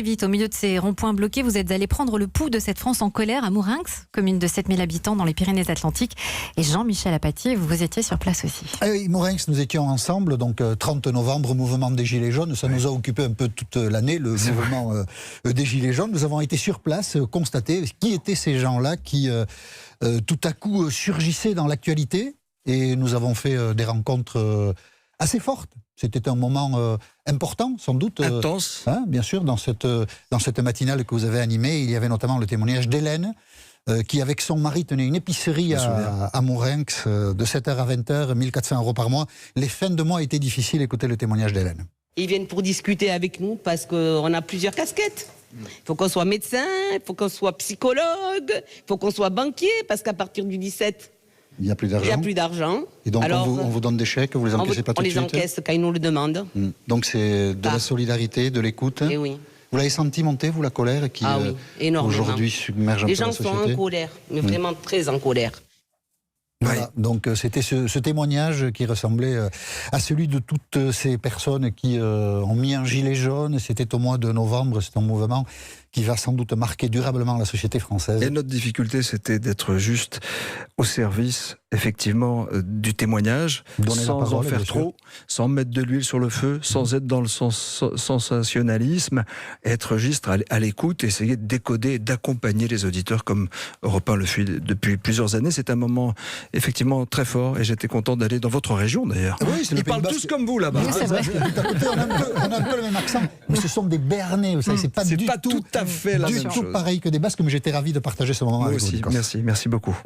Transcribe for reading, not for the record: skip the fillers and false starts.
Vite, au milieu de ces ronds-points bloqués, vous êtes allé prendre le pouls de cette France en colère à Mourinx, commune de 7000 habitants dans les Pyrénées-Atlantiques. Et Jean-Michel Apathy, vous étiez sur place aussi. Oui, Mourinx, nous étions ensemble, donc 30 novembre, mouvement des Gilets jaunes. Ça nous a occupé un peu toute l'année, le mouvement des Gilets jaunes. Nous avons été sur place, constater qui étaient ces gens-là qui, tout à coup, surgissaient dans l'actualité. Et nous avons fait des rencontres assez fortes. C'était un moment important, sans doute. Intense. Bien sûr, dans cette matinale que vous avez animée, il y avait notamment le témoignage d'Hélène, qui, avec son mari, tenait une épicerie à Mourinx, de 7h à 20h, 1400 € par mois. Les fins de mois étaient difficiles. Écoutez le témoignage d'Hélène. Ils viennent pour discuter avec nous parce qu'on a plusieurs casquettes. Il faut qu'on soit médecin, il faut qu'on soit psychologue, il faut qu'on soit banquier, parce qu'à partir du 17... Il n'y a plus d'argent. Il n'y a plus d'argent. Et donc, alors, on vous donne des chèques, vous les encaissez pas tout de suite? On les encaisse quand ils nous le demandent. Donc c'est de la solidarité, de l'écoute. Et oui. Vous l'avez senti monter, vous, la colère qui oui, aujourd'hui submerge un peu la société? Les gens sont en colère, mais vraiment très en colère. Voilà, donc c'était ce témoignage qui ressemblait à celui de toutes ces personnes qui ont mis un gilet jaune. C'était au mois de novembre, c'est un mouvement qui va sans doute marquer durablement la société française. Et notre difficulté, c'était d'être juste au service, effectivement, du témoignage, sans en faire trop, sans mettre de l'huile sur le feu, sans être dans le sensationnalisme, être juste à l'écoute, essayer de décoder et d'accompagner les auditeurs comme Europe 1 le fait depuis plusieurs années. C'est un moment effectivement très fort et j'étais content d'aller dans votre région d'ailleurs. Oui, ils parlent tous comme vous là-bas. Oui, c'est vrai. On a un peu le même accent, mais ce sont des Béarnais, vous savez, c'est pas tout à fait la même chose. Du tout pareil que des Basques, mais j'étais ravi de partager ce moment avec vous. Moi aussi, merci beaucoup.